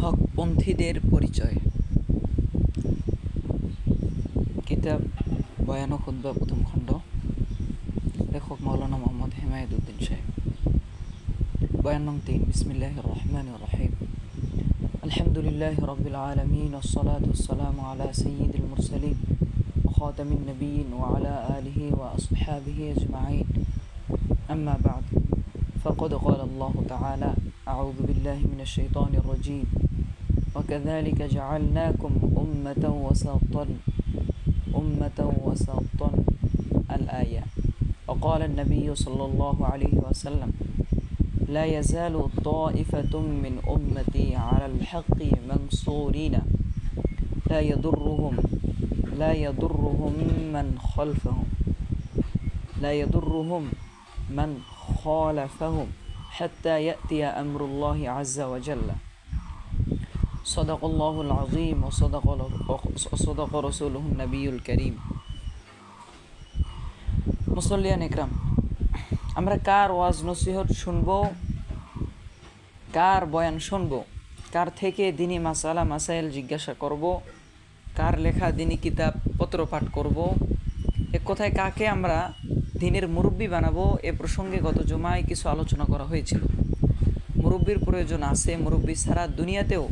হকপন্থীদের পরিচয়। কিতাব বয়ান ও খুতবা, প্রথম খণ্ড, লেখক মাওলানা মোহাম্মদ হেমায়েতুদ্দিন সাহেব। বয়ান নং 3। বিসমিল্লাহির রহমানির রহিম। আলহামদুলিল্লাহি রাব্বিল আলামিন, ওয়াসসালাতু ওয়াসসালামু আলা সাইয়্যিদিল মুরসালিন ওয়া খাতামিন নাবিয়্যিন ওয়া আলা আলিহি ওয়া আসহাবিহি আজমাইন। আম্মা বা'দ, ফাকাদ ক্বালা আল্লাহু তাআলা, আউযু বিল্লাহি মিনাশ শাইতানির রাজীম, ওয়া কাযালিকা জাআলনাকুম উম্মাতান ওয়াসাতান আল-আয়া। وقال النبي صلى الله عليه وسلم: لا يزال طائفة من أمتي على الحق منصورين لا يضرهم من خالفهم حتى يأتي أمر الله عز وجل. صدق الله العظيم وصدق رسوله النبي الكريم. মুসল্লিয়ান ইকরাম, আমরা কার ওয়াজ নসিহত শুনবো, কার বয়ান শুনবো, কার থেকে দিনী মাসালা মাসাইল জিজ্ঞাসা করব, কার লেখা দিনী কিতাব পত্র পাঠ করব, এক কথায় কাকে আমরা দিনের মুরব্বি বানাবো, এ প্রসঙ্গে গত জুমায় কিছু আলোচনা করা হয়েছিল। মুরব্বির প্রয়োজন আছে, মুরব্বি ছাড়া দুনিয়াতেও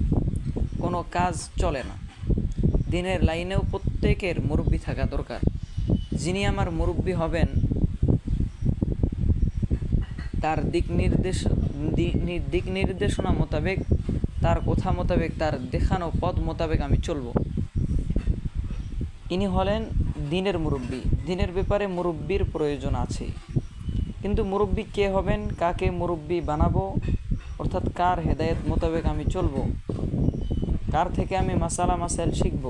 কোনো কাজ চলে না। দিনের লাইনেও প্রত্যেকের মুরব্বি থাকা দরকার। যিনি আমার মুরব্বি হবেন, তার দিক নির্দেশনা মোতাবেক, তার কথা মোতাবেক, তার দেখানো পথ মোতাবেক আমি চলব। ইনি হলেন দিনের মুরব্বি। দিনের ব্যাপারে মুরব্বির প্রয়োজন আছে, কিন্তু মুরব্বি কে হবেন, কাকে মুরব্বি বানাবো, অর্থাৎ কার হেদায়েত মোতাবেক আমি চলব, কার থেকে আমি মাসালা মাসাইল শিখব,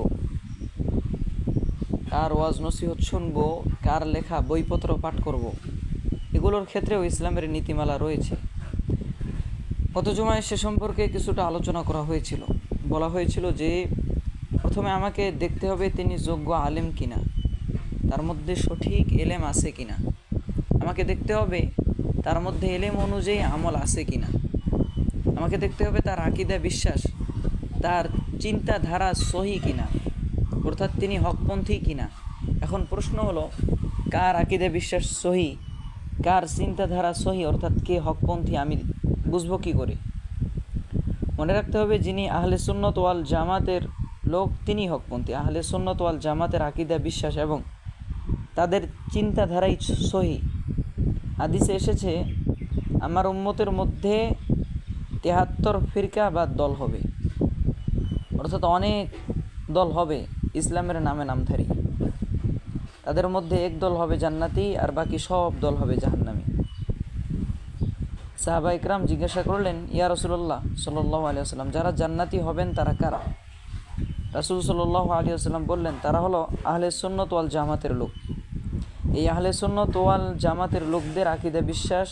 কার ওয়াজ নসিহত শুনবো, কার লেখা বইপত্র পাঠ করব, এগুলোর ক্ষেত্রেও ইসলামের নীতিমালা রয়েছে। গত জুমায় সে সম্পর্কে কিছুটা আলোচনা করা হয়েছিল। বলা হয়েছিল যে প্রথমে আমাকে দেখতে হবে তিনি যোগ্য আলেম কিনা, তার মধ্যে সঠিক এলেম আছে কিনা। আমাকে দেখতে হবে তার মধ্যে এলেম অনুযায়ী আমল আছে কিনা। আমাকে দেখতে হবে তার আকীদা বিশ্বাস, তার চিন্তাধারা সহি কিনা, অর্থাৎ তিনি হকপন্থী কিনা। এখন প্রশ্ন হলো, কার আকীদা বিশ্বাস সহি, কার চিন্তাধারা সহি, অর্থাৎ কে হকপন্থী আমি বুঝবো কী করে? মনে রাখতে হবে, যিনি আহলে সুন্নত ওয়াল জামাতের লোক তিনি হকপন্থী। আহলে সুন্নত ওয়াল জামাতের আকীদা বিশ্বাস এবং তাদের চিন্তাধারাই সহি। হাদিসে এসেছে, আমার উম্মতের মধ্যে 73 ফিরকা বা দল হবে, অর্থাৎ অনেক দল হবে ইসলামের নামে নামধারী। তাদের মধ্যে এক দল হবে জান্নাতি আর বাকি সব দল হবে জাহান্নামী। সাহাবা ইকরাম জিজ্ঞাসা করলেন, ইয়া রাসূলুল্লাহ সাল্লাল্লাহু আলাইহি ওয়াসাল্লাম, যারা জান্নাতি হবেন তারা কারা? রাসূল সাল্লাল্লাহু আলাইহি ওয়াসাল্লাম বললেন, তারা হলো আহলে সুন্নাত ওয়াল জামাতের লোক। এই আহলে সুন্নাত ওয়াল জামাতের লোকদের আকীদা বিশ্বাস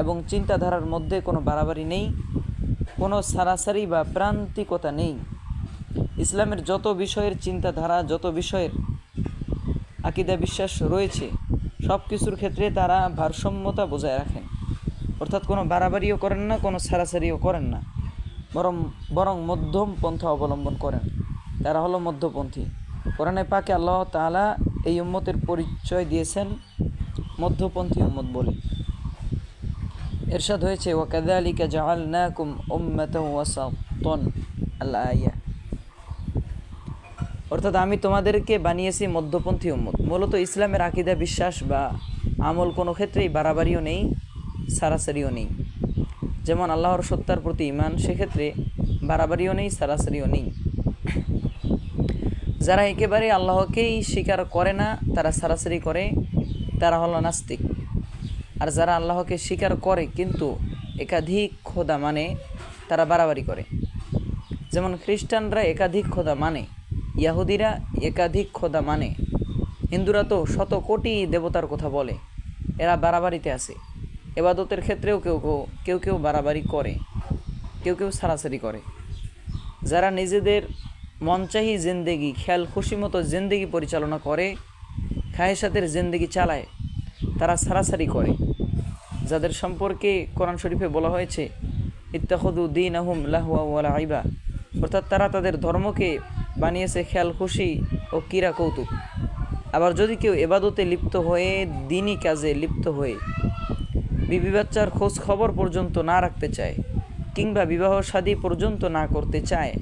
এবং চিন্তাধারার মধ্যে কোনো বাড়াবাড়ি নেই, কোনো সারাসারি বা প্রান্তিকতা নেই। ইসলামের যত বিষয়ের চিন্তাধারা, যত বিষয়ের আকীদা বিশ্বাস রয়েছে, সব কিছুর ক্ষেত্রে তারা ভারসাম্যতা বজায় রাখেন, অর্থাৎ কোনো বাড়াবাড়িও করেন না, কোনো সারাসারিও করেন না, বরং মধ্যম পন্থা অবলম্বন করেন। তারা হলো মধ্যপন্থী। কোরআনে পাকে আল্লাহ তাআলা এই উম্মতের পরিচয় দিয়েছেন মধ্যপন্থী উম্মত বলে। ইরশাদ হয়েছে, ওয়া কাযালিকা জাআলনাকুম উম্মাতান ওয়াসাতান আল-আয়া, অর্থাৎ আমি তোমাদেরকে বানিয়েছি মধ্যপন্থী উম্মত। মূলত ইসলামের আকীদা বিশ্বাস বা আমল কোনো ক্ষেত্রেই বাড়াবাড়িও নেই, সারাসারিও নেই। যেমন আল্লাহর সত্তার প্রতি ঈমান, সেক্ষেত্রে বাড়াবাড়িও নেই, সারাসারিও নেই। যারা একেবারে আল্লাহকেই স্বীকার করে না, তারা সারাসারি করে, তারা হলো নাস্তিক। আর যারা আল্লাহকে স্বীকার করে কিন্তু একাধিক খোদা মানে, তারা বাড়াবাড়ি করে। যেমন খ্রিস্টানরা একাধিক খোদা মানে, ইয়াহুদিরা একাধিক খোদা মানে, হিন্দুরা তো শত কোটি দেবতার কথা বলে। এরা বাড়াবাড়িতে আছে। ইবাদতের ক্ষেত্রেও কেউ কেউ বাড়াবাড়ি করে, কেউ সারাসারি করে। যারা নিজেদের মনচাহি জিন্দেগি, খেয়াল খুশি মতো জিন্দেগি পরিচালনা করে, খায়েশাতের জিন্দেগি চালায়, তারা সারাসারি করে। যাদের সম্পর্কে কোরআন শরীফে বলা হয়েছে, ইত্তাখাযু দীনাহুম লাহওয়া ওয়া লাইবা, অর্থাৎ তারা তাদের ধর্মকে বানিয়েছে খেয়াল খুশি ও ক্রীড়া কৌতুক। আবার যদি কেউ এবাদতে লিপ্ত হয়ে দিনই কাজে লিপ্ত হয়ে বিবি বাচ্চার খোঁজ খবর পর্যন্ত না রাখতে চায় কিংবা বিবাহ শাদী পর্যন্ত না করতে চায়,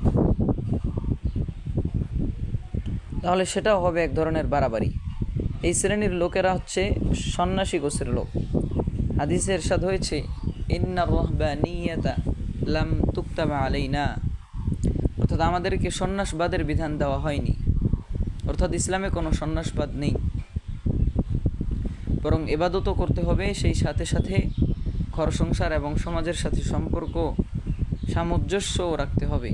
তাহলে সেটাও হবে এক ধরনের বাড়াবাড়ি। এই শ্রেণীর লোকেরা হচ্ছে সন্ন্যাসী গোছের লোক। হাদিসে ইরশাদ হয়েছে, ইন্নার রাহবানিয়াতা লাম তুকতাবা আলাইনা, অর্থাৎ আমাদেরকে সন্ন্যাসবাদের বিধান দেওয়া হয়নি, অর্থাৎ ইসলামে কোনো সন্ন্যাসবাদ নেই, বরং ইবাদতও করতে হবে, সেই সাথে সাথে ঘর সংসার এবং সমাজের সাথে সম্পর্ক সামঞ্জস্যও রাখতে হবে,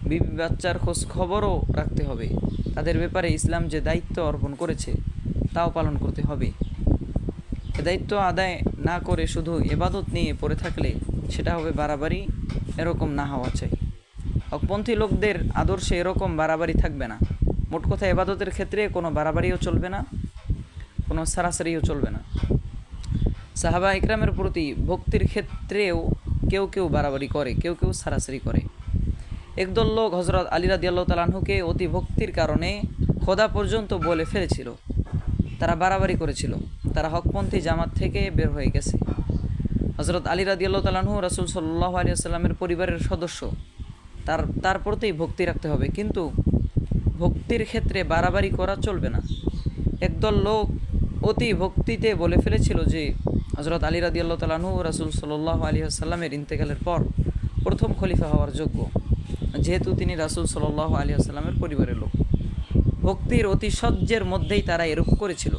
বিবি বাচ্চার খোঁজ খবরও রাখতে হবে, তাদের ব্যাপারে ইসলাম যে দায়িত্ব অর্পণ করেছে তাও পালন করতে হবে। এ দায়িত্ব আদায় না করে শুধু ইবাদত নিয়ে পড়ে থাকলে সেটা হবে বাড়াবাড়ি, এরকম না হওয়া চাই। হকপন্থী লোকদের আদর্শে এরকম বাড়াবাড়ি থাকবে না। মোট কথা ইবাদতের ক্ষেত্রে কোনো বাড়াবাড়িও চলবে না, কোনো সারাসারিও চলবে না। সাহাবা ইকরামের প্রতি ভক্তির ক্ষেত্রেও কেউ কেউ বাড়াবাড়ি করে, কেউ কেউ সারাসারি করে। একদল লোক হযরত আলী রাদিয়াল্লাহু তাআলা আনহুকে অতি ভক্তির কারণে খোদা পর্যন্ত বলে ফেলেছিল। তারা বাড়াবাড়ি করেছিল, তারা হকপন্থী জামাত থেকে বের হয়ে গেছে। হযরত আলী রাদিয়াল্লাহু তাআলা আনহু রাসূল সাল্লাল্লাহু আলাইহি ওয়াসাল্লামের পরিবারের সদস্য, তার প্রতি ভক্তি রাখতে হবে, কিন্তু ভক্তির ক্ষেত্রে বাড়াবাড়ি করা চলবে না। একদল লোক অতি ভক্তিতে বলে ফেলেছিল যে হযরত আলী রাদিয়াল্লাহু তাআলা আনহু রাসূল সাল্লাল্লাহু আলাইহি ওয়াসাল্লামের ইন্তেকালের পর প্রথম খলিফা হওয়ার যোগ্য, যেহেতু তিনি রাসূল সাল্লাল্লাহু আলাইহি ওয়াসাল্লামের পরিবারের লোক। ভক্তির অতি সহ্যের মধ্যেই তারা এরূপ করেছিল,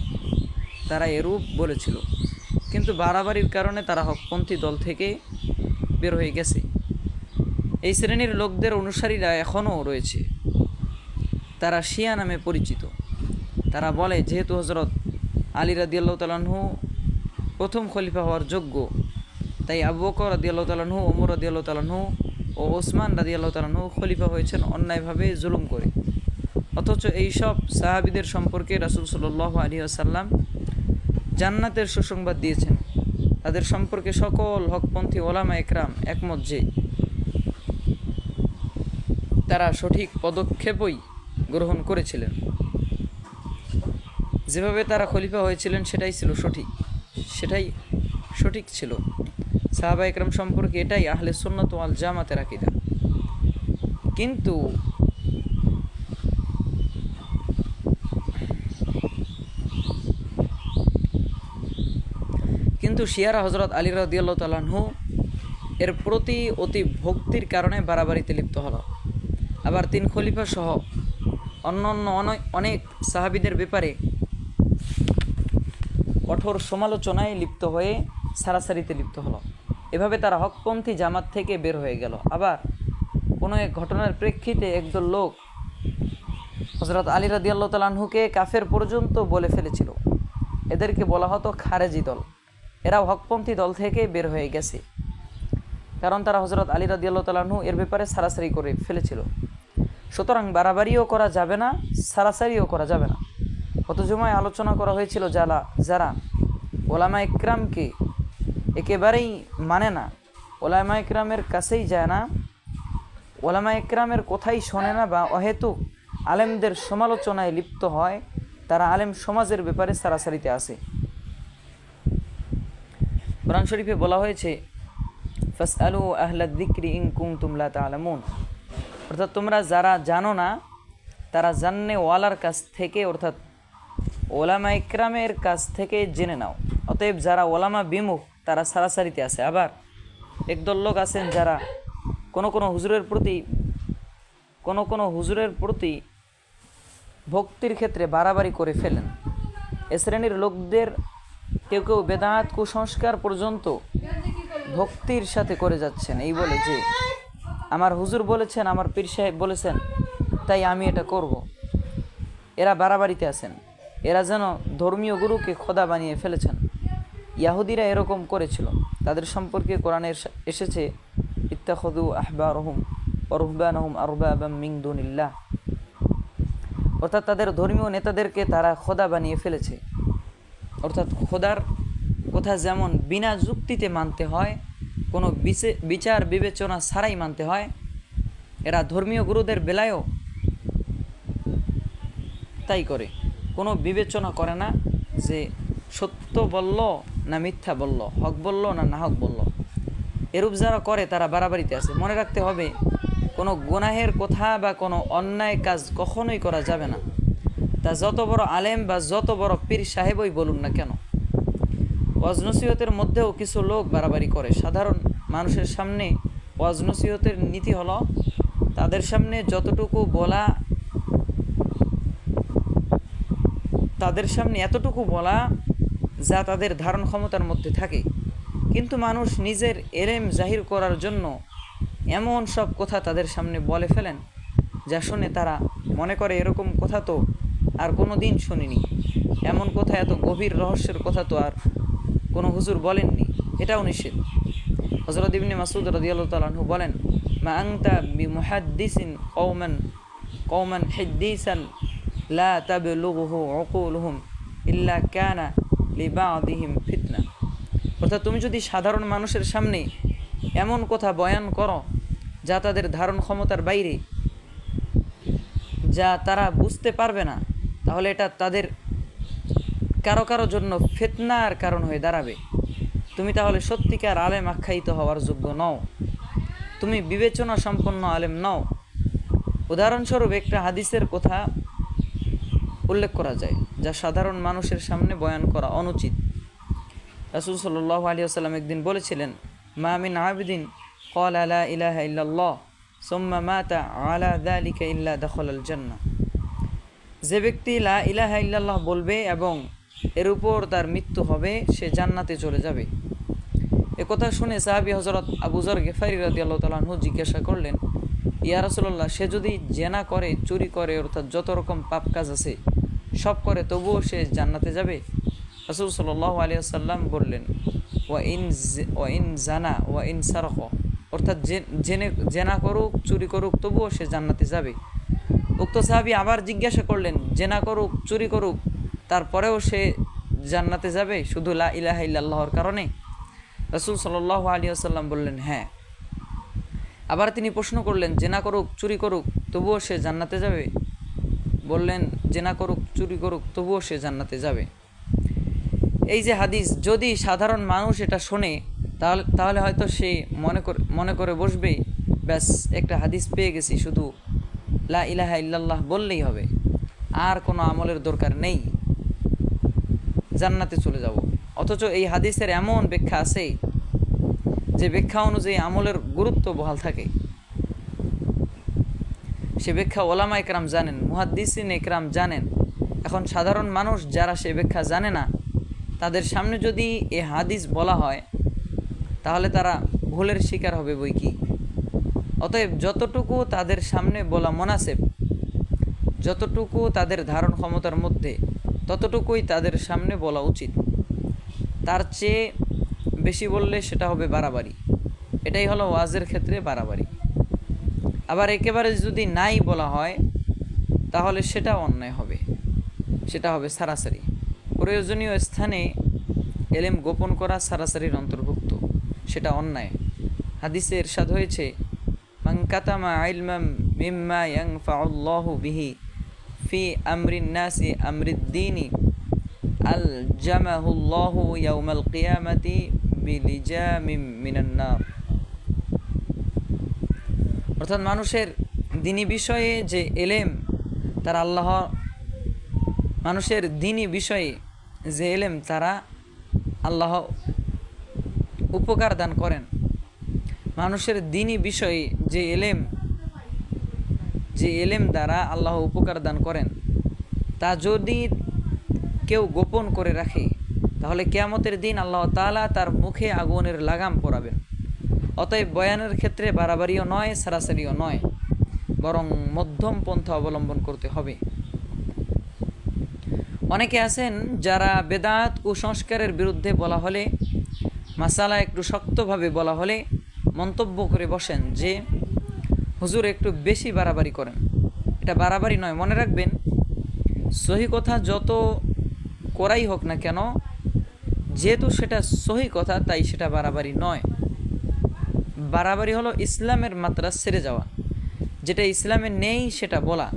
তারা এরূপ বলেছিল, কিন্তু বাড়াবাড়ির কারণে তারা হকপন্থী দল থেকে বের হয়ে গেছে। এই শ্রেণীর লোকদের অনুসারীরা এখনও রয়েছে, তারা শিয়া নামে পরিচিত। তারা বলে যেহেতু হযরত আলী রাদিয়াল্লাহু তাআলা আনহু প্রথম খলিফা হওয়ার যোগ্য, তাই আবু বকর রাদিয়াল্লাহু তাআলা আনহু, ওমর রাদিয়াল্লাহু তাআলা আনহু ও ওসমান রাদিয়াল্লাহু তাআলা আনহু খলিফা হয়েছেন অন্যায়ভাবে জুলুম করে। অথচ এইসব সাহাবীদের সম্পর্কে রাসূল সাল্লাল্লাহু আলাইহি ওয়াসাল্লাম জান্নাতের সুসংবাদ দিয়েছেন। তাদের সম্পর্কে সকল হকপন্থী ওলামা একরাম একমত যে তারা সঠিক পদক্ষেপই গ্রহণ করেছিলেন। যেভাবে তারা খলিফা হয়েছিলেন সেটাই সঠিক ছিল। সাহাবা একরাম সম্পর্কে এটাই আহলে সুন্নাত ওয়াল জামাতের আকীদা। কিন্তু শিয়ারা হযরত আলী রাদিয়াল্লাহু তাআলা আনহু এর প্রতি অতি ভক্তির কারণে বাড়াবাড়িতে লিপ্ত হলো। আবার তিন খলিফা সহ অন্যান্য অনেক সাহাবীদের ব্যাপারে কঠোর সমালোচনায় লিপ্ত হয়ে সারাসারিতে লিপ্ত হলো। এভাবে তারা হকপন্থী জামাত থেকে বের হয়ে গেল। আবার কোনো এক ঘটনার প্রেক্ষিতে একদল লোক হযরত আলী রাদিয়াল্লাহু তাআলা আনহুকে কাফের পর্যন্ত বলে ফেলেছিল। এদেরকে বলা হতো খারেজি দল। এরাও হকপন্থী দল থেকে বের হয়ে গেছে, কারণ তারা হযরত আলী রাদিয়াল্লাহু তাআলা আনহু এর ব্যাপারে সারাসারি করে ফেলেছিল। সুতরাং বাড়াবাড়িও করা যাবে না, সারাসারিও করা যাবে না। গত জুমায় আলোচনা করা হয়েছিল যারা ওলামা ইকরামকে একেবারেই মানে না, ওলামা ইকরামের কাছেই যায় না, ওলামা ইকরামের কথাই শোনে না বা অহেতুক আলেমদের সমালোচনায় লিপ্ত হয়, তারা আলেম সমাজের ব্যাপারে সারাসারিতে আসে। কোরআন শরীফে বলা হয়েছে, ফাসআলু আহলা যিকরি ইন কুনতুম লা তা'লামুন, অর্থাৎ তোমরা যারা জানো না তারা জাননে ওয়ালার কাছ থেকে, অর্থাৎ ওলামা ইকরামের কাছ থেকে জেনে নাও। অতএব যারা ওলামা বিমুখ তারা সারাসারিতে আছে। আবার একদল লোক আছেন যারা কোনো কোনো হুজুরের প্রতি ভক্তির ক্ষেত্রে বাড়াবাড়ি করে ফেলেন। এ শ্রেণীর লোকদের কেউ কেউ বেদাত কুসংস্কার পর্যন্ত ভক্তির সাথে করে যাচ্ছেন, এই বলে যে আমার হুজুর বলেছেন, আমার পীর সাহেব বলেছেন, তাই আমি এটা করব। এরা বাড়াবাড়িতে আছেন, এরা যেন ধর্মীয় গুরুকে খোদা বানিয়ে ফেলেছেন। ইয়াহুদিরা এরকম করেছিল। তাদের সম্পর্কে কোরআনে এসেছে, ইত্তাখাযু আহবারহুম ওয়া রুহবানাহুম আরবাবাম মিন দুনিল্লাহ, অর্থাৎ তাদের ধর্মীয় নেতাদেরকে তারা খোদা বানিয়ে ফেলেছে। অর্থাৎ খোদার কথা যেমন বিনা যুক্তিতে মানতে হয়, কোনো বিচার বিবেচনা ছাড়াই মানতে হয়, এরা ধর্মীয় গুরুদের বেলায়ও তাই করে, কোনো বিবেচনা করে না যে সত্য বলল না মিথ্যা বলল, হক বলল না নাহক বলল। এরূপ যারা করে তারা বাড়াবাড়িতে আছে। মনে রাখতে হবে, কোনো গুনাহের কথা বা কোনো অন্যায় কাজ কখনোই করা যাবে না, তা যত বড় আলেম বা যত বড় পীর সাহেবই বলুন না কেন। ওয়াজ নসিহতের মধ্যেও কিছু লোক বাড়াবাড়ি করে। সাধারণ মানুষের সামনে ওয়াজ নসিহতের নীতি হলো তাদের সামনে যতটুকু বলা, তাদের সামনে এতটুকু বলা যা তাদের ধারণ ক্ষমতার মধ্যে থাকে। কিন্তু মানুষ নিজের এলেম জাহির করার জন্য এমন সব কথা তাদের সামনে বলে ফেলেন যা শুনে তারা মনে করে এরকম কথা তো আর কোনো দিন শুনিনি, এমন কথা, এত গভীর রহস্যের কথা তো আর কোনো হুজুর বলেননি। এটাও নিষেধ। হযরত ইবনে মাসউদ রাদিয়াল্লাহু তাআলা আনহু বলেন, মা আনতা বিমুহাদ্দিসিন কওমান হাদ্দিসান লা তাবলুগুহু উকুলুহুম ইল্লা কানা লিবাদিহিম ফিতনা। অর্থাৎ তুমি যদি সাধারণ মানুষের সামনে এমন কথা বয়ান করো যা তাদের ধারণ ক্ষমতার বাইরে, যা তারা বুঝতে পারবে না, তাহলে এটা তাদের কারো কারো জন্য ফিতনার কারণ হয়ে দাঁড়াবে। তুমি তাহলে সত্যিকার আলেম আখ্যায়িত হওয়ার যোগ্য নও, তুমি বিবেচনা সম্পন্ন আলেম নও। উদাহরণস্বরূপ একটা হাদিসের কথা উল্লেখ করা যায় যা সাধারণ মানুষের সামনে বয়ান করা অনুচিত। রাসূল সাল্লাল্লাহু আলাইহি ওয়াসাল্লাম একদিন বলেছিলেন, মা মিন আবিদিন ক্বালা লা ইলাহা ইল্লাল্লাহ সুম্মা মাতা আলা যালিকা ইল্লা দাখালাল জান্নাহ। যে ব্যক্তি লা ইলাহা ইল্লাল্লাহ বলবে এবং এর উপর তার মৃত্যু হবে, সে জান্নাতে চলে যাবে। একথা শুনে সাহাবী হযরত আবু যর গিফারী রাদিয়াল্লাহু তাআলা আনহু জিজ্ঞাসা করলেন, ইয়া রাসূলুল্লাহ, সে যদি জেনা করে, চুরি করে, অর্থাৎ যত রকম পাপ কাজ আছে সব করে, তবুও সে জান্নাতে যাবে? রাসূল সাল্লাল্লাহু আলাইহি ওয়াসাল্লাম বললেন, ওয়া ইন জানা ওয়া ইন সারাক, অর্থাৎ জেনা করুক, চুরি করুক, তবুও সে জান্নাতে যাবে। উক্ত সাহাবী আবার জিজ্ঞাসা করলেন, জেনা করুক, চুরি করুক, তারপরেও সে জান্নাতে যাবে শুধু লা ইলাহা ইল্লাল্লাহর কারণে? রাসূল সাল্লাল্লাহু আলাইহি ওয়াসাল্লাম বললেন, হ্যাঁ। আবার তিনি প্রশ্ন করলেন, জেনা করুক, চুরি করুক, তবুও সে জান্নাতে যাবে? বললেন, জেনা করুক, চুরি করুক, তবুও সে জান্নাতে যাবে। এই যে হাদিস, যদি সাধারণ মানুষ এটা শোনে তাহলে হয়তো সে মনে করে বসবে, ব্যাস একটা হাদিস পেয়ে গেছি, শুধু লা ইলাহা ইল্লাল্লাহ বললেই হবে, আর কোনো আমলের দরকার নেই, জান্নাতে চলে যাব। অথচ এই হাদিসের এমন ব্যাখ্যা আছে যে ব্যাখ্যা অনুযায়ী আমলের গুরুত্ব বহাল থাকে। সে ব্যাখ্যা ওলামা ইকরাম জানেন, মুহাদ্দিসিন ইকরাম জানেন। এখন সাধারণ মানুষ যারা সে ব্যাখ্যা জানে না, তাদের সামনে যদি এ হাদিস বলা হয় তাহলে তারা ভুলের শিকার হবে বই কি। অতএব যতটুকু তাদের সামনে বলা মুনাসেব, যতটুকু তাদের ধারণ ক্ষমতার মধ্যে, ততটুকুই তাদের সামনে বলা উচিত। তার চেয়ে বেশি বললে সেটা হবে বাড়াবাড়ি। এটাই হলো ওয়াজের ক্ষেত্রে বাড়াবাড়ি। আবার একেবারে যদি নাই বলা হয় তাহলে সেটা অন্যায় হবে, সেটা হবে সারাসারি। প্রয়োজনীয় স্থানে এলেম গোপন করা সারাসারির অন্তর্ভুক্ত, সেটা অন্যায়। হাদিসে ইরশাদ হয়েছে, মান কাতামা ইলমাম মিম্মা ইয়ানফাউল্লাহু বিহি ফি আমরিন নাসি আমরিদ্দীনি আল জামাহুল্লাহু ইয়াউমাল কিয়ামাতি বিলিজামিম মিনান নার। অর্থাৎ মানুষের দ্বীনি বিষয়ে যে এলেম তারা মানুষের দ্বীনি বিষয়ে যে এলেম তারা আল্লাহ উপকার দান করেন। মানুষের দ্বীনি বিষয়ে যে এলেম দ্বারা আল্লাহ উপকার দান করেন, তা যদি কেউ গোপন করে রাখে তাহলে কিয়ামতের দিন আল্লাহ তাআলা তার মুখে আগুনের লাগাম পরাবেন। অতএব বয়ানের ক্ষেত্রে বাড়াবাড়িও নয়, সারাসারিও নয়, বরং মধ্যম পন্থা অবলম্বন করতে হবে। অনেকে আছেন যারা বেদাত কুসংস্কারের বিরুদ্ধে বলা হলে, মাসালা একটু শক্তভাবে বলা হলে মন্তব্য করে বসেন যে হুজুর একটু বেশি বাড়াবাড়ি করেন। এটা বাড়াবাড়ি নয়। মনে রাখবেন, সহি কথা যত করাই হোক না কেন, যেহেতু সেটা সহি কথা তাই সেটা বাড়াবাড়ি নয়। বাড়াবাড়ি হলো ইসলামের মাত্রা ছেড়ে যাওয়া। যেটা ইসলামে নেই সেটা বলা,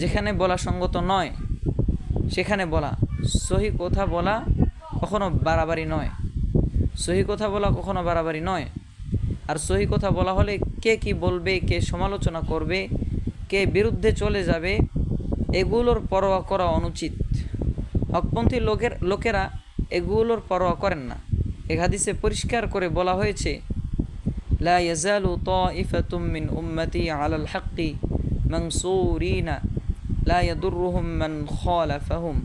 যেখানে বলা সঙ্গত নয় সেখানে বলা। সহি কথা বলা কখনো বাড়াবাড়ি নয়, সহি কথা বলা কখনো বাড়াবাড়ি নয়। আর সহি কথা বলা হলে কে কি বলবে, কে সমালোচনা করবে, কে বিরুদ্ধে চলে যাবে, এগুলোর পরোয়া করা অনুচিত। হকপন্থী লোকেরা এগুলোর পরোয়া করেন না। এক হাদিসে পরিষ্কার করে বলা হয়েছে, লা ইয়াজালু তাইফাতুম মিন উম্মতি আলাল হাক্কি মানসুরিনা লা ইয়াদুররুহুম মান খালাফাহুম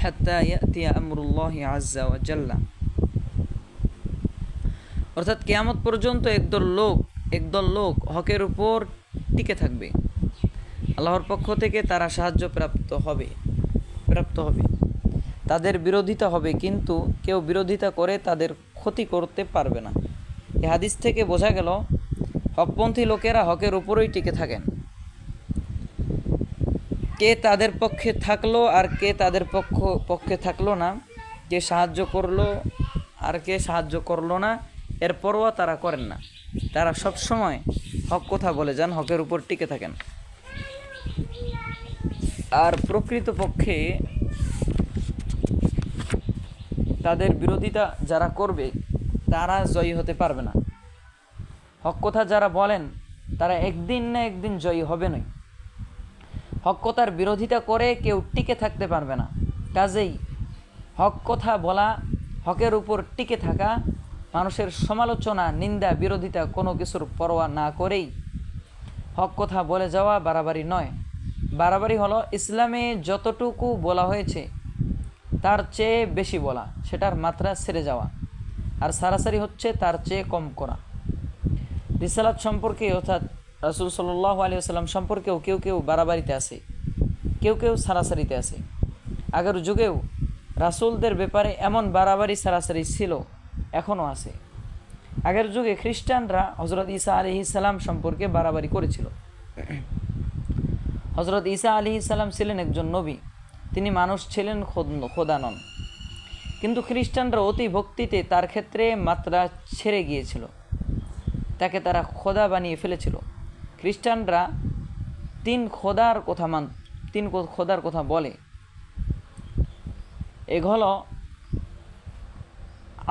হাত্তা ইয়াতিয়া আমরুল্লাহি আযজা ওয়া জাল্লা। অর্থাৎ কিয়ামত পর্যন্ত একদল লোক হকের উপর টিকে থাকবে, আল্লাহর পক্ষ থেকে তারা সাহায্য প্রাপ্ত হবে। তাদের বিরোধিতা হবে, কিন্তু কেউ বিরোধিতা করে তাদের ক্ষতি করতে পারবে না। এই হাদিস থেকে বোঝা গেল হকপন্থী লোকেরা হকের উপরেই টিকে থাকেন। কে তাদের পক্ষে থাকলো আর কে তাদের পক্ষে থাকলো না, কে সাহায্য করলো আর কে সাহায্য করলো না, এর পরোয়া তারা করেন না। তারা সবসময় হক কথা বলে যান, হকের উপর টিকে থাকেন। আর প্রকৃতপক্ষে তাদের বিরোধিতা যারা করবে তারা জয়ী হতে পারবে না। হক কথা যারা বলেন তারা একদিন না একদিন জয়ী হবে নয়। হক কথার বিরোধিতা করে কেউ টিকে থাকতে পারবে না। কাজেই হক কথা বলা, হকের উপর টিকে থাকা, মানুষের সমালোচনা, নিন্দা, বিরোধিতা কোনো কিছুর পরোয়া না করেই হক কথা বলে যাওয়া বাড়াবাড়ি নয়। বাড়াবাড়ি হলো ইসলামে যতটুকু বলা হয়েছে তার চেয়ে বেশি বলা, সেটার মাত্রা ছেড়ে যাওয়া। আর সারাসারি হচ্ছে তার চেয়ে কম করা। রিসালাত সম্পর্কে অর্থাৎ রাসূল সাল্লাল্লাহু আলাইহি ওয়াসাল্লাম সম্পর্কেও কেউ কেউ বাড়াবাড়িতে আছে, কেউ কেউ সারাসারিতে আছে। আগের যুগেও রাসূলদের ব্যাপারে এমন বাড়াবাড়ি সারাসারি ছিল, এখনও আছে। আগের যুগে খ্রিস্টানরা হযরত ঈসা আলাইহিস সালাম সম্পর্কে বাড়াবাড়ি করেছিল। হযরত ঈসা আলাইহিস সালাম ছিলেন একজন নবী, তিনি মানুষ ছিলেন, খোদা নন। কিন্তু খ্রিস্টানরা অতি ভক্তিতে তার ক্ষেত্রে মাত্রা ছেড়ে গিয়েছিল, তাকে তারা খোদা বানিয়ে ফেলেছিল। খ্রিস্টানরা তিন খোদার কথা বলে। এগুলো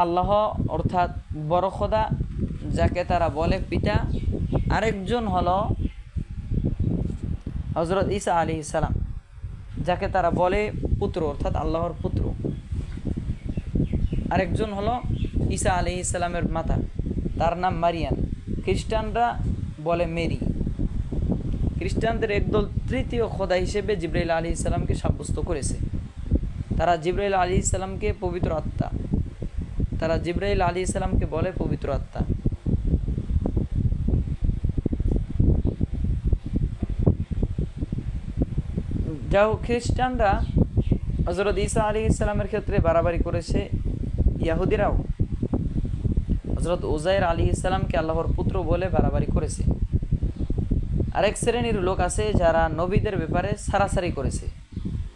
আল্লাহ অর্থাৎ বড় খোদা, যাকে তারা বলে পিতা। আরেকজন হলো হযরত ঈসা আলাইহিস সালাম, যাকে তারা বলে পুত্র অর্থাৎ আল্লাহর পুত্র। আরেকজন হলো ঈসা আলাইহিস সালামের মাতা, তার নাম মারিয়াম। খ্রিস্টানরা বলে মেরি। খ্রিস্টানদের একদল তৃতীয় খোদা হিসেবে জিবরাইল আলাইহিস সালামকে সাব্যস্ত করেছে। তারা জিবরাইল আলাইহিস সালামকে পবিত্র আত্মা, তারা জিবরাইল আলাইহিস সালামকে বলে পবিত্র আত্মা। যাও, খ্রিস্টানরা হযরত ঈসা আলাইহিস সালামের ক্ষেত্রে বাড়াবাড়ি করেছে। ইহুদিরাও হযরত উযাইর আলাইহিস সালামকে আল্লাহর পুত্র বলে বাড়াবাড়ি করেছে। আরেক শ্রেণীর লোক আছে যারা নবীদের ব্যাপারে সারাসারি করেছে।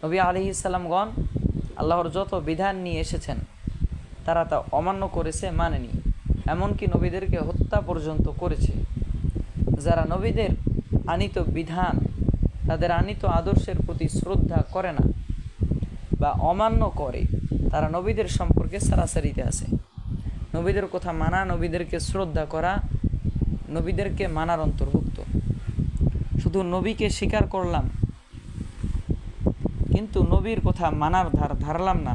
নবী আলাইহিস সালামগণ আল্লাহর যত বিধান নিয়ে এসেছেন তারা তা অমান্য করেছে, মানেনি, এমনকি নবীদেরকে হত্যা পর্যন্ত করেছে। যারা নবীদের আনিত বিধান, তাদের আনিত আদর্শের প্রতি শ্রদ্ধা করে না বা অমান্য করে, তারা নবীদের সম্পর্কে সারাসারিতে আছে। নবীদের কথা মানা, নবীদেরকে শ্রদ্ধা করা, নবীদেরকে মানার অন্তর্ভুক্ত। শুধু নবীকে স্বীকার করলাম কিন্তু নবীর কথা মানার ধারলাম না,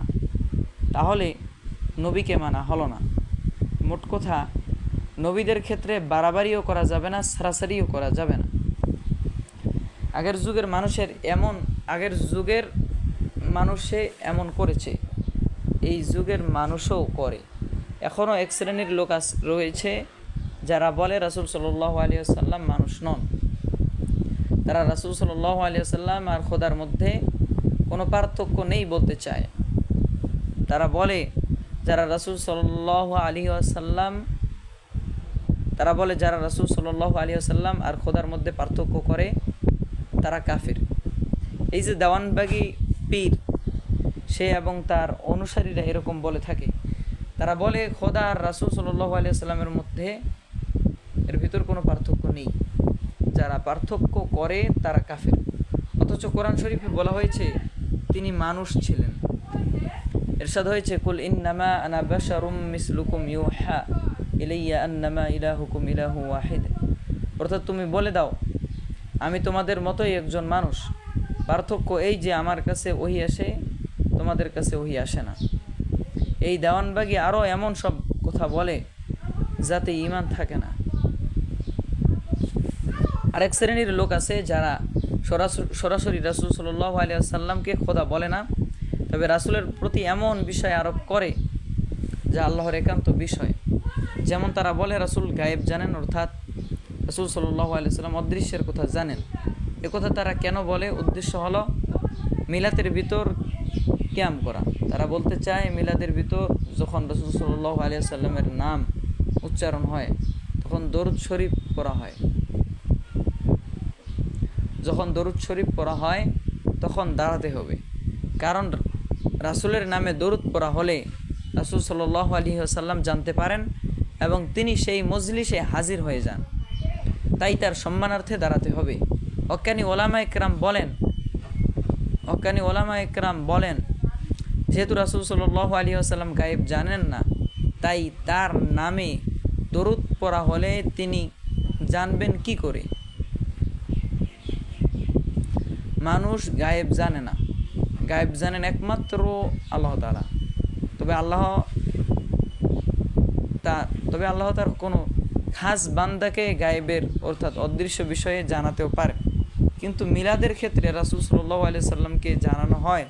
তাহলে নবীকে মানা হলো না। মোট কথা, নবীদের ক্ষেত্রে বাড়াবাড়িও করা যাবে না, সারাসারিও করা যাবে না। আগের যুগের মানুষে এমন করেছে, এই যুগের মানুষও করে। এখনও এক শ্রেণীর লোক রয়েছে যারা বলে রাসূল সাল্লাল্লাহু আলাইহি ওয়াসাল্লাম মানুষ নন। তারা রাসূল সাল্লাল্লাহু আলাইহি ওয়াসাল্লাম আর খোদার মধ্যে কোনো পার্থক্য নেই বলতে চায়। তারা বলে যারা রাসূল সাল্লাল্লাহু আলাইহি ওয়াসাল্লাম আর খোদার মধ্যে পার্থক্য করে তারা কাফির। এই যে দেওয়ানবাগী পীর, সে এবং তার অনুসারীরা এরকম বলে থাকে। তারা বলে খোদা আর রাসূল সাল্লাল্লাহু আলাইহি ওয়াসাল্লামের মধ্যে এর ভিতর কোনো পার্থক্য নেই। যারা পার্থক্য করে তারা কাফের। অথচ কোরআন শরীফে বলা হয়েছে তিনি মানুষ ছিলেন। ইরশাদ হয়েছে, কুল ইন্নামা আনা বাশারুম মিসলুকুম ইউহা ইলাইয়া আন্নামা ইলাহুকুম ইলাহু ওয়াহিদ। অর্থাৎ তুমি বলে দাও, আমি তোমাদের মতোই একজন মানুষ, পার্থক্য এই যে আমার কাছে ওহী আসে, তোমাদের কাছে ওহী আসে না। এই দেওয়ানবাগি আরও এমন সব কথা বলে যাতে ঈমান থাকে না। আরেক শ্রেণীর লোক আছে যারা সরাসরি রাসূল সাল্লাল্লাহু আলাইহি ওয়াসাল্লামকে খোদা বলে না, তবে রাসূলের প্রতি এমন বিষয় আরোপ করে যা আল্লাহর একান্ত বিষয়। যেমন তারা বলে রাসূল গায়েব জানেন, অর্থাৎ রাসূল সাল্লাল্লাহু আলাইহি ওয়াসাল্লাম অদৃশ্যের কথা জানেন। একথা তারা কেন বলে? উদ্দেশ্য হলো মিলাদের ভিতর ক্যাম্প করা। তারা বলতে চায় মিলাদের ভিতর যখন রাসূল সাল্লাল্লাহু আলাইহি ওয়াসাল্লামের নাম উচ্চারণ হয় তখন দরুদ শরীফ পড়া হয়। যখন দরুদ শরীফ পড়া হয় তখন দাঁড়াতে হবে, কারণ রাসূলের নামে দরুদ পড়া হলে রাসূল সাল্লাল্লাহু আলাইহি ওয়াসাল্লাম জানতে পারেন এবং তিনি সেই মজলিসে হাজির হয়ে যান। তাই তার সম্মানার্থে দাঁড়াতে হবে। হক্কানি ওলামা একরাম বলেন যেহেতু রাসূল সাল্লাল্লাহু আলাইহি ওয়াসাল্লাম গায়েব জানেন না, তাই তার নামে দরুদ পড়া হলে তিনি জানবেন কি করে? মানুষ গায়েব জানে না, গায়েব জানেন একমাত্র আল্লাহ তাআলা। তবে আল্লাহ তার কোনো খাস বান্দাকে গায়েবের অর্থাৎ অদৃশ্য বিষয়ে জানাতেও পারে। কিন্তু মিলাদের ক্ষেত্রে রাসূল সাল্লাল্লাহু আলাইহি সাল্লামকে জানানো হয়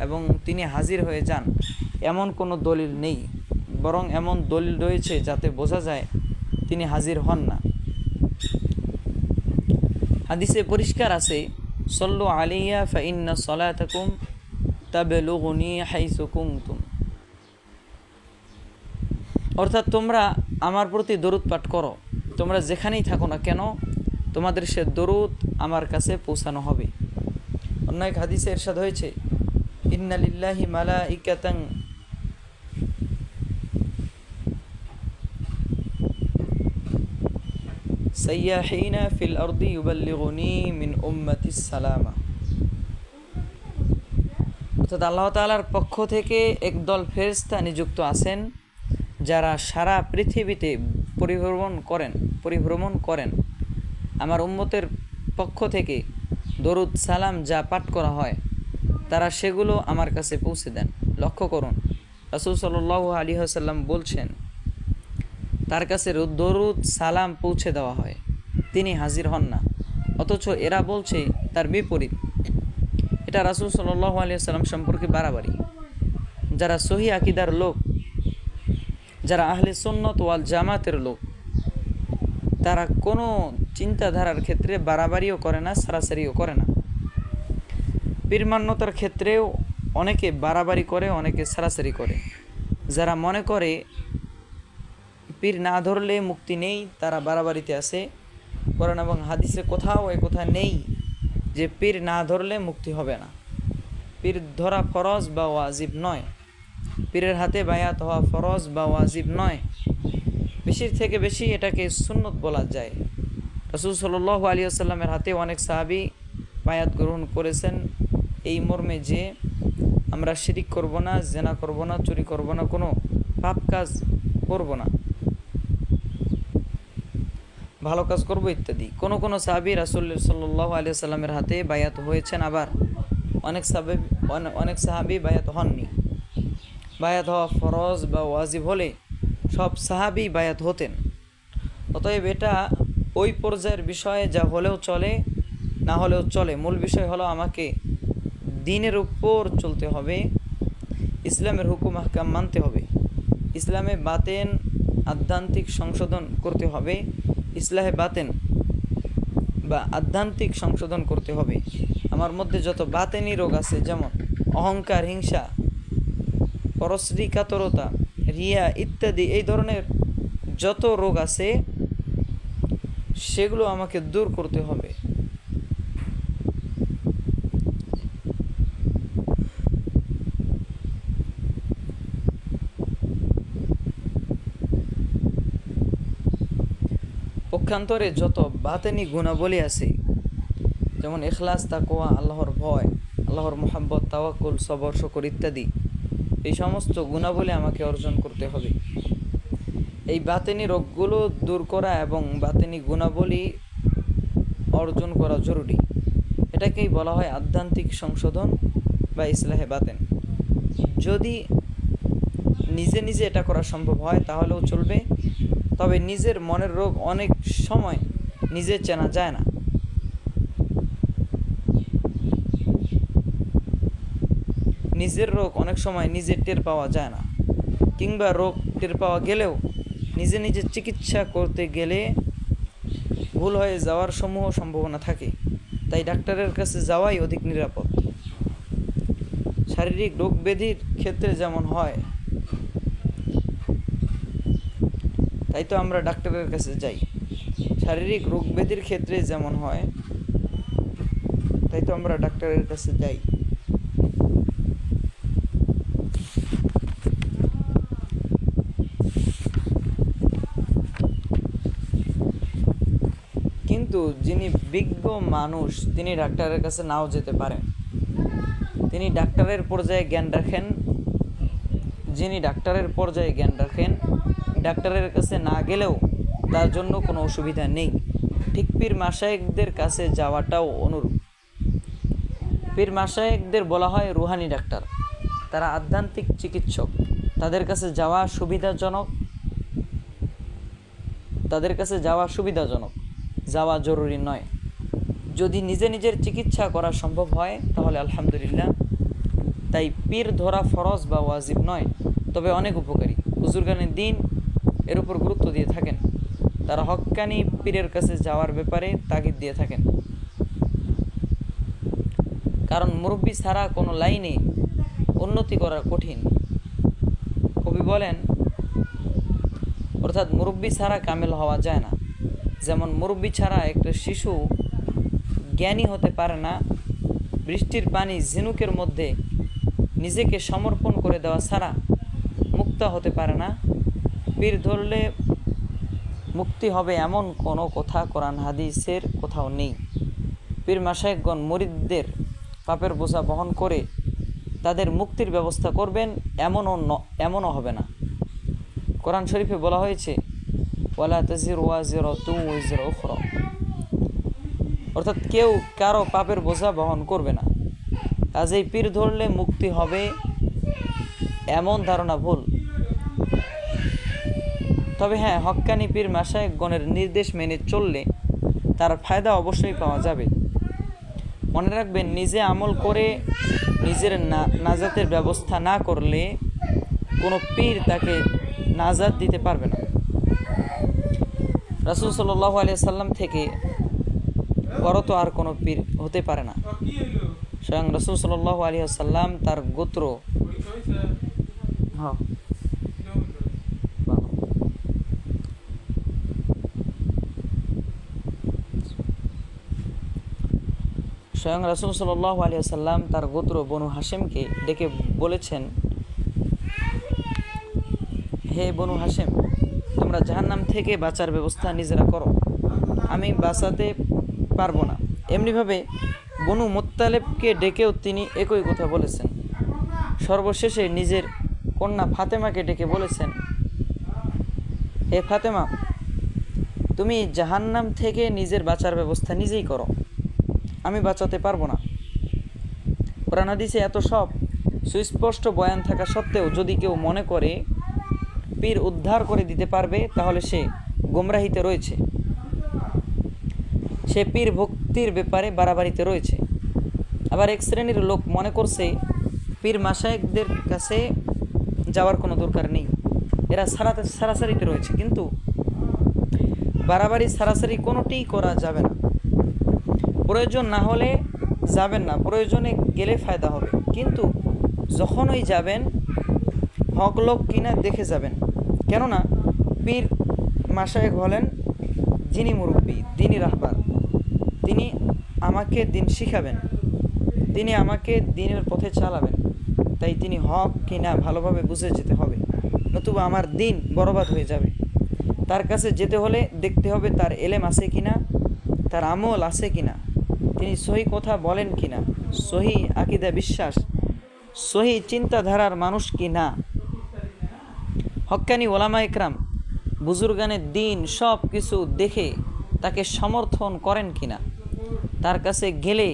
এবং তিনি হাজির হয়ে যান, এমন কোনো দলিল নেই। বরং এমন দলিল রয়েছে যাতে বোঝা যায় তিনি হাজির হন না। হাদিসে পরিষ্কার আছে, সল্লু আলাইয়া ফাইন্না সলাতাকুম তাবলুগুনি হাইসু কুনতুম। অর্থাৎ তোমরা আমার প্রতি দরুদ পাঠ করো, তোমরা যেখানেই থাকো না কেন তোমাদের সে দরুদ আমার কাছে পৌঁছানো হবে। অন্য এক হাদিসে ইরশাদ হয়েছে, ইন্না লিল্লাহি মালাইকাতান সাইয়াহিনা ফিল আরদি ইউবাল্লিগুনি মিন উম্মতিস সালামা। অর্থাৎ আল্লাহ তাআলার পক্ষ থেকে একদল ফেরেশতা নিযুক্ত আছেন যারা সারা পৃথিবীতে পরিভ্রমণ করেন আমার উম্মতের পক্ষ থেকে দরুদ সালাম যা পাঠ করা হয় তারা সেগুলো আমার কাছে পৌঁছে দেন। লক্ষ্য করুন, রাসূল সাল্লাল্লাহু আলাইহি ওয়াসাল্লাম বলছেন তার কাছে দরুদ সালাম পৌঁছে দেওয়া হয়, তিনি হাজির হন না। অথচ এরা বলছে তার বিপরীত। এটা রাসূল সাল্লাল্লাহু আলাইহি ওয়াসাল্লাম সম্পর্কে বাড়াবাড়ি। যারা সহিহ আকীদার লোক, যারা আহলে সুন্নাত ওয়াল জামাতের লোক, তারা কোনো চিন্তাধারার ক্ষেত্রে বাড়াবাড়িও করে না, সারাসারিও করে না। পীর মান্যতার ক্ষেত্রেও অনেকে বাড়াবাড়ি করে, অনেকে সারাসারি করে। যারা মনে করে পীর না ধরলে মুক্তি নেই, তারা বাড়াবাড়িতে আছে। কোরআন এবং হাদিসে কোথাও এ কথা নেই যে পীর না ধরলে মুক্তি হবে না। পীর ধরা ফরজ বা ওয়াজিব নয়, পীরের হাতে বায়াত হওয়া ফরজ বা ওয়াজিব নয়, বেশির থেকে বেশি এটাকে সুন্নত বলা যায়। রাসূল সাল্লাল্লাহু আলাইহি ওয়াসাল্লামের হাতে অনেক সাহাবী বায়াত গ্রহণ করেছেন এই মর্মে যে আমরা শিরিক করব না, জেনা করব না, চুরি করব না, কোনো পাপ কাজ করব না, ভালো কাজ করব ইত্যাদি। কোনো সাহাবী রাসূল সাল্লাল্লাহু আলাইহি ওয়াসাল্লামের হাতে বায়াত হয়েছেন, আবার অনেক সাহাবী বায়াত হননি। বায়াত হওয়া ফরজ বা ওয়াজিব হলে সব সাহাবী বায়াত হতেন। অতএব এটা ওই পর্যায়ের বিষয়ে যা হলেও চলে, না হলেও চলে। মূল বিষয় হলো আমাকে দ্বীনের উপর চলতে হবে, ইসলামের হুকুম আহকাম মানতে হবে, ইসলামে বাতেন আধ্যাত্মিক সংশোধন করতে হবে, ইসলাহে বাতেন বা আধ্যাত্মিক সংশোধন করতে হবে। আমার মধ্যে যত বাতেনি রোগ আছে, যেমন অহংকার, হিংসা, পরশ্রী কাতরতা, রিয়া ইত্যাদি, এই ধরনের যত রোগ আছে সেগুলো আমাকে দূর করতে হবে। পক্ষান্তরে যত বাতেনি গুণাবলী আছে, যেমন ইখলাস, তাকওয়া, আল্লাহর ভয়, আল্লাহর মোহাব্বত, তাওয়াক্কুল, সবর, শুকর ইত্যাদি, এই সমস্ত গুণাবলী আমাকে অর্জন করতে হবে। এই বাতেনি রোগগুলো দূর করা এবং বাতেনি গুণাবলী অর্জন করা জরুরি। এটাকেই বলা হয় আধ্যাত্মিক সংশোধন বা ইসলাহে বাতেন। যদি নিজে নিজে এটা করা সম্ভব হয় তাহলেও চলবে, তবে নিজের মনের রোগ অনেক সময় নিজে চেনা যায় না। নিজের রোগ অনেক সময় নিজে টের পাওয়া যায় না, কিংবা রোগ টের পাওয়া গেলেও নিজে নিজে চিকিৎসা করতে গেলে ভুল হয়ে যাওয়ার সমূহ সম্ভাবনা থাকে। তাই ডাক্তারের কাছে যাওয়াই অধিক নিরাপদ। শারীরিক রোগ ব্যাধির ক্ষেত্রে যেমন হয়, তাই তো আমরা ডাক্তারের কাছে যাই। শারীরিক রোগ ব্যাধির ক্ষেত্রে যেমন হয়, তাই তো আমরা ডাক্তারের কাছে যাই। কিন্তু যিনি বিজ্ঞ মানুষ তিনি ডাক্তারের কাছে নাও যেতে পারেন। তিনি ডাক্তারের পর্যায়ে জ্ঞান রাখেন ডাক্তারের কাছে না গেলেও তার জন্য কোনো অসুবিধা নেই। ঠিক পীর মাশায়েখদের কাছে যাওয়াটাও অনুরূপ। পীর মাশায়েখদের বলা হয় রুহানি ডাক্তার, তারা আধ্যাত্মিক চিকিৎসক। তাদের কাছে যাওয়া সুবিধাজনক, যাওয়া জরুরি নয়। যদি নিজে নিজের চিকিৎসা করা সম্ভব হয় তাহলে আলহামদুলিল্লাহ। তাই পীর ধরা ফরজ বা ওয়াজিব নয়, তবে অনেক উপকারী। বুজুর্গানে দ্বীন এর উপর গুরুত্ব দিয়ে থাকেন। তারা হক্কানি পীরের কাছে যাওয়ার ব্যাপারে তাগিদ দিয়ে থাকেন, কারণ মুরব্বী ছাড়া কোনো লাইনে উন্নতি করা কঠিন। কবি বলেন, অর্থাৎ মুরব্বী ছাড়া কামেল হওয়া যায় না। যেমন মুরব্বী ছাড়া একটা শিশু জ্ঞানী হতে পারে না, বৃষ্টির পানি ঝিনুকের মধ্যে নিজেকে সমর্পণ করে দেওয়া ছাড়া মুক্ত হতে পারে না। পীর ধরলে মুক্তি হবে এমন কোনো কথা কোরআন হাদিসের কোথাও নেই। পীর মাশায়েখগণ মুরিদদের পাপের বোঝা বহন করে তাদের মুক্তির ব্যবস্থা করবেন এমনও হবে না। কোরআন শরীফে বলা হয়েছে, ওয়ালা তাজিরু ওয়াজিরাতুন ওয়িজরা উখরা, অর্থাৎ কেউ কারো পাপের বোঝা বহন করবে না। কাজেই পীর ধরলে মুক্তি হবে এমন ধারণা ভুল। তবে হ্যাঁ, হক্কানি পীর মাশায়েখগণের নির্দেশ মেনে চললে তার ফায়দা অবশ্যই পাওয়া যাবে। মনে রাখবেন, নিজে আমল করে নিজের নাজাতের ব্যবস্থা না করলে কোনো পীর তাকে নাজাত দিতে পারবে না। রাসূল সাল্লাল্লাহু আলাইহি সাল্লাম থেকে বড় তো আর কোনো পীর হতে পারে না। স্বয়ং রাসূল সাল্লাল্লাহু আলাইহি সাল্লাম তার গোত্র স্বয়ং রাসূল সাল্লাল্লাহু আলাইহি সাল্লাম তার গোত্র বনু হাশেমকে ডেকে বলেছেন, হে বনু হাশেম, তোমরা জাহান্নাম থেকে বাঁচার ব্যবস্থা নিজেরা করো, আমি বাঁচাতে পারবো না। এমনিভাবে বনু মুত্তালিবকে ডেকেও তিনি একই কথা বলেছেন। সর্বশেষে নিজের কন্যা ফাতেমাকে ডেকে বলেছেন, হে ফাতেমা, তুমি জাহান্নাম থেকে নিজের বাঁচার ব্যবস্থা নিজেই করো, আমি বাঁচাতে পারবো না। কোরআন হাদিসে এত সব সুস্পষ্ট বয়ান থাকা সত্ত্বেও যদি কেউ মনে করে পীর উদ্ধার করে দিতে পারবে, তাহলে সে গোমরাহিতে রয়েছে। সে পীর ভক্তির ব্যাপারে বাড়াবাড়িতে রয়েছে। আবার এক শ্রেণীর লোক মনে করছে পীর মাশায়েখদের কাছে যাওয়ার কোনো দরকার নেই, এরা সারাসারিতে রয়েছে। কিন্তু বাড়াবাড়ি সারাসারি কোনোটিই করা যাবে না। প্রয়োজন না হলে যাবেন না, প্রয়োজনে গেলে ফায়দা হবে। কিন্তু যখনই যাবেন হক লোক কিনা দেখে যাবেন। কেননা পীর মাশায়েখ হলেন যিনি মুরব্বী, তিনি রাহবার, তিনি আমাকে দিন শিখাবেন, তিনি আমাকে দিনের পথে চালাবেন। তাই তিনি হক কিনা ভালোভাবে বুঝে যেতে হবে, নতুবা আমার দিন বরবাদ হয়ে যাবে। তার কাছে যেতে হলে দেখতে হবে তার এলেম আছে কিনা, তার আমল আছে কিনা, তিনি সহি কথা বলেন কিনা, সহি আকিদা বিশ্বাস, সহি চিন্তাধারার মানুষ কি না, হক্কানি ওলামা ইকরাম বুজুর্গানের দিন সব কিছু দেখে তাকে সমর্থন করেন কিনা, তার কাছে গেলে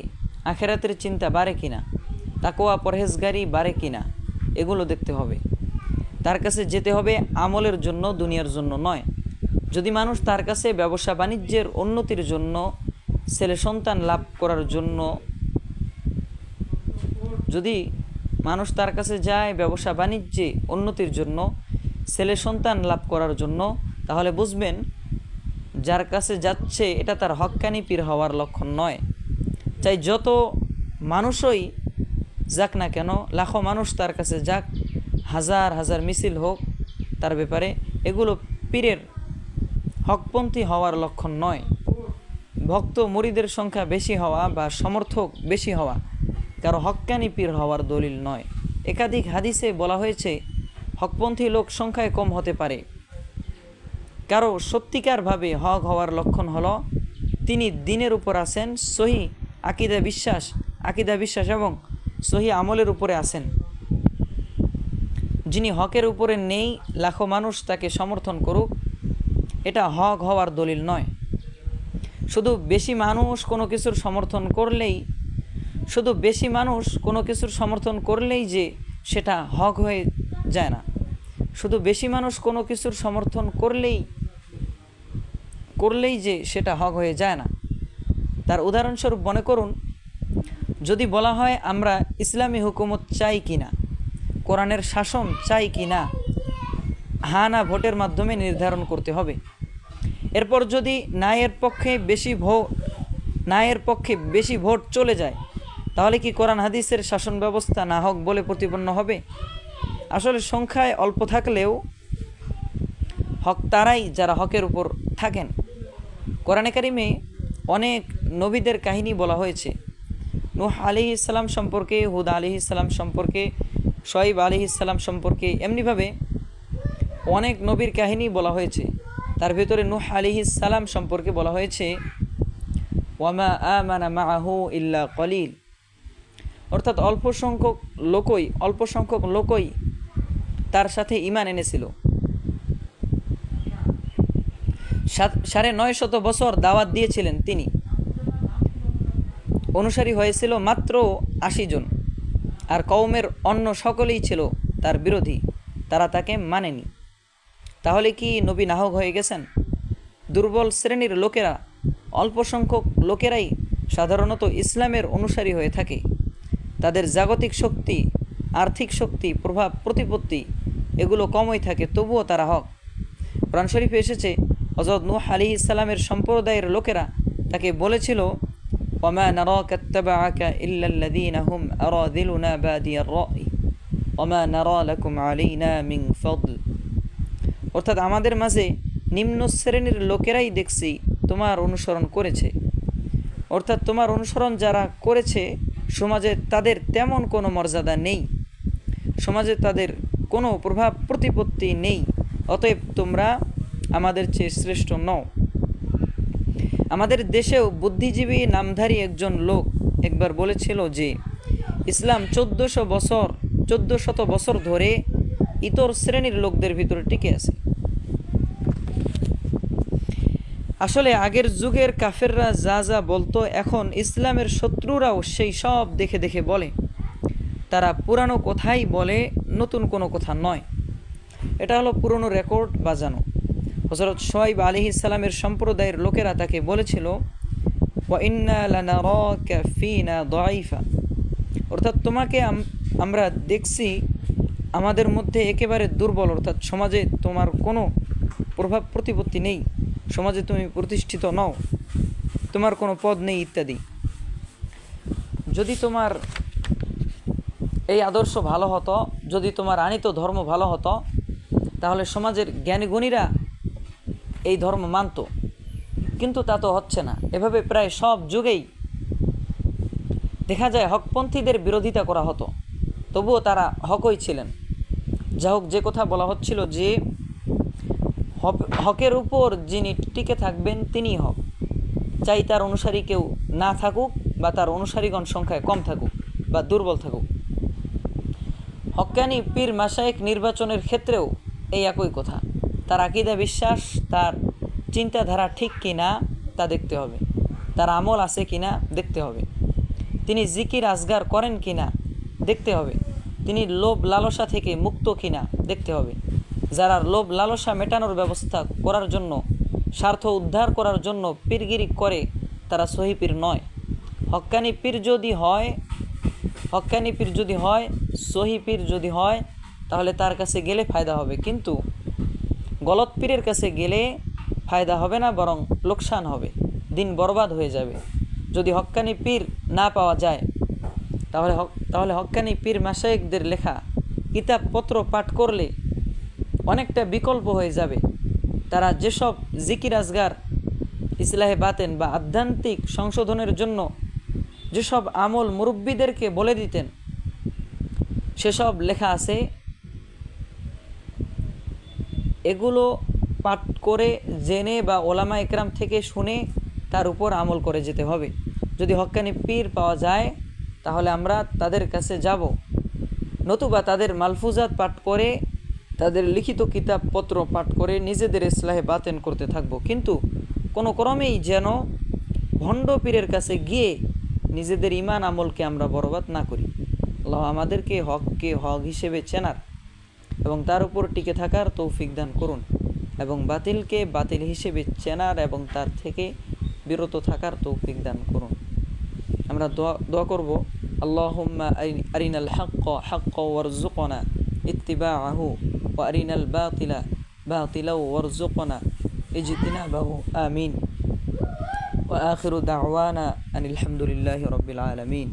আখেরাতের চিন্তা বাড়ে কিনা, তাকওয়া পরহেজগারি বাড়ে কিনা, এগুলো দেখতে হবে। তার কাছে যেতে হবে আমলের জন্য, দুনিয়ার জন্য নয়। যদি মানুষ তার কাছে ব্যবসা বাণিজ্যের উন্নতির জন্য, ছেলে সন্তান লাভ করার জন্য, যদি মানুষ তার কাছে যায় ব্যবসা বাণিজ্যে উন্নতির জন্য, ছেলে সন্তান লাভ করার জন্য, তাহলে বুঝবেন যার কাছে যাচ্ছে এটা তার হক্কানি পীর হওয়ার লক্ষণ নয়। চাই যত মানুষই যাক না কেন, লাখো মানুষ তার কাছে যাক, হাজার হাজার মিছিল হোক তার ব্যাপারে, এগুলো পীরের হকপন্থী হওয়ার লক্ষণ নয়। ভক্ত মুরিদের সংখ্যা বেশি হওয়া বা সমর্থক বেশি হওয়া কারো হক্কানি পীর হওয়ার দলিল নয়। একাধিক হাদিসে বলা হয়েছে হকপন্থী লোক সংখ্যায় কম হতে পারে। কারো সত্যিকারভাবে হক হওয়ার লক্ষণ হলো তিনি দিনের উপর আছেন, সহি আকিদা বিশ্বাস এবং সহি আমলের উপরে আছেন। যিনি হকের উপরে নেই, লাখো মানুষ তাকে সমর্থন করুক, এটা হক হওয়ার দলিল নয়। শুধু বেশি মানুষ কোনো কিছুর সমর্থন করলেই যে সেটা হক হয়ে যায় না। শুধু বেশি মানুষ কোনো কিছুর সমর্থন করলেই যে সেটা হক হয়ে যায় না। তার উদাহরণস্বরূপ মনে করুন, যদি বলা হয় আমরা ইসলামী হুকুমত চাই কিনা, কোরআনের শাসন চাই কিনা, হ্যাঁ না ভোটের মাধ্যমে নির্ধারণ করতে হবে। এরপর যদি নায়ের পক্ষে বেশি ভোট চলে যায়, তাহলে কি কোরআন হাদিসের শাসন ব্যবস্থা না হক বলে প্রতিপন্ন হবে? আসলে সংখ্যায় অল্প থাকলেও হক তারাই যারা হকের উপর থাকেন। কোরআনে কারিমে অনেক নবীদের কাহিনী বলা হয়েছে। নূহ আলাইহিস সালাম সম্পর্কে, হুদ আলাইহিস সালাম সম্পর্কে, শুআয়ব আলাইহিস সালাম সম্পর্কে, এমনিভাবে অনেক নবীর কাহিনী বলা হয়েছে। তার ভিতরে নূহ আলাইহিস সালাম সম্পর্কে বলা হয়েছে ওয়ামা আমানা মাআহু ইল্লা কলিল, অর্থাৎ অল্প সংখ্যক লোকই তার সাথে ঈমান এনেছিল। 950 বছর দাওয়াত দিয়েছিলেন তিনি, অনুসারী হয়েছিল মাত্র 80 জন, আর কওমের অন্য সকলেই ছিল তার বিরোধী, তারা তাকে মানেনি। তাহলে কি নবী নাহক হয়ে গেছেন? দুর্বল শ্রেণীর লোকেরা, অল্প সংখ্যক লোকেরাই সাধারণত ইসলামের অনুসারী হয়ে থাকে। তাদের জাগতিক শক্তি, আর্থিক শক্তি, প্রভাব প্রতিপত্তি এগুলো কমই থাকে, তবুও তারা হক। কোরআন শরীফে এসেছে হযরত নূহ আলাইহিস সালামের সম্প্রদায়ের লোকেরা তাকে বলেছিল ওয়ামা নারাকা ইত্তাবাআকা ইল্লাল্লাযীনা হুম আরাযিলুনা বাদিয়ার রাই ওয়ামা নারা লাকুম আলাইনা মিন ফাদল, অর্থাৎ আমাদের মাঝে নিম্ন শ্রেণীর লোকেরাই দেখছি তোমার অনুসরণ করেছে। অর্থাৎ তোমার অনুসরণ যারা করেছে সমাজে তাদের তেমন কোনো মর্যাদা নেই, সমাজে তাদের কোনো প্রভাব প্রতিপত্তি নেই, অতএব তোমরা আমাদের চেয়ে শ্রেষ্ঠ নও। আমাদের দেশেও বুদ্ধিজীবী নামধারী একজন লোক একবার বলেছিল যে ইসলাম 1400 বছর ধরে ইতর শ্রেণীর লোকদের ভিতরে টিকে আছে। আসলে আগের যুগের কাফেররা যা যা বলতো, এখন ইসলামের শত্রুরাও সেই সব দেখে দেখে বলে। তারা পুরানো কথাই বলে, নতুন কোনো কথা নয়। এটা হলো পুরনো রেকর্ড বাজানো। হযরত শুআয়ব আলাইহিস সালামের সম্প্রদায়ের লোকেরা তাকে বলেছিল ওয়া ইন্না লানারাকা ফিনা দাঈফা, অর্থাৎ তোমাকে আমরা দেখছি আমাদের মধ্যে একেবারে দুর্বল, অর্থাৎ সমাজে তোমার কোনো প্রভাব প্রতিপত্তি নেই, সমাজে তুমি প্রতিষ্ঠিত নও, তোমার কোনো পদ নেই ইত্যাদি। যদি তোমার এই আদর্শ ভালো হতো, যদি তোমার আনিত ধর্ম ভালো হতো, তাহলে সমাজের জ্ঞানীগুণীরা এই ধর্ম মানত, কিন্তু তা তো হচ্ছে না। এভাবে প্রায় সব যুগেই দেখা যায় হকপন্থীদের বিরোধিতা করা হতো, তবুও তারা হকই ছিলেন। যা হোক, যে কথা বলা হচ্ছিল যে হকের উপর যিনি টিকে থাকবেন তিনিই হক, চাই তার অনুসারী কেউ না থাকুক বা তার অনুসারীগণ সংখ্যায় কম থাকুক বা দুর্বল থাকুক। হক্কানি পীর মাশায়েখ নির্বাচনের ক্ষেত্রেও এই একই কথা। তার আকীদা বিশ্বাস, তার চিন্তাধারা ঠিক কিনা তা দেখতে হবে, তার আমল আছে কিনা দেখতে হবে, তিনি জিকির আজগার করেন কিনা দেখতে হবে, তিনি লোভ লালসা থেকে মুক্ত কিনা দেখতে হবে। যারা লোভ লালসা মেটানোর ব্যবস্থা করার জন্য, স্বার্থ উদ্ধার করার জন্য পীরগিরি করে, তারা সহি পীর নয়। হক্কানি পীর যদি হয়, সহি পীর যদি হয়, তাহলে তার কাছে গেলে ফায়দা হবে, কিন্তু গলত পীরের কাছে গেলে ফায়দা হবে না, বরং লোকসান হবে, দিন বরবাদ হয়ে যাবে। যদি হক্কানি পীর না পাওয়া যায়, তাহলে হক্কানি পীর মাশায়েখদের লেখা কিতাবপত্র পাঠ করলে অনেকটা বিকল্প হয়ে যাবে। তারা যেসব জিকির আজগার, ইসলাহে বাতেন বা আধ্যাত্মিক সংশোধনের জন্য যেসব আমল মুরব্বীদেরকে বলে দিতেন, সেসব লেখা আছে, এগুলো পাঠ করে জেনে বা ওলামা একরাম থেকে শুনে তার উপর আমল করে যেতে হবে। যদি হক্কানি পীর পাওয়া যায়, তাহলে আমরা তাদের কাছে যাব, নতুবা তাদের মালফুজাত পাঠ করে, তাদের লিখিত কিতাবপত্র পাঠ করে নিজেদের ইসলাহে বাতেন করতে থাকব। কিন্তু কোনো ক্রমেই যেন ভণ্ড পীরের কাছে গিয়ে নিজেদের ইমান আমলকে আমরা বরবাদ না করি। আল্লাহ আমাদেরকে হককে হক হিসেবে চেনার এবং তার উপর টিকে থাকার তৌফিক দান করুন, এবং বাতিলকে বাতিল হিসেবে চেনার এবং তার থেকে বিরত থাকার তৌফিক দান করুন। আমরা দোয়া করব, আল্লাহুম্মা আরিনাল হাক্কা হাক্কাও ওয়ারযুকনা ইত্তিবাআহু ওয়া আরিনাল বাতিলা বাতিলাও ওয়ারযুকনা ইজতিনাবাহু। আমিন। ওয়া আখিরু দাওয়ানা আনিল হামদুলিল্লাহি রাব্বিল আলামিন।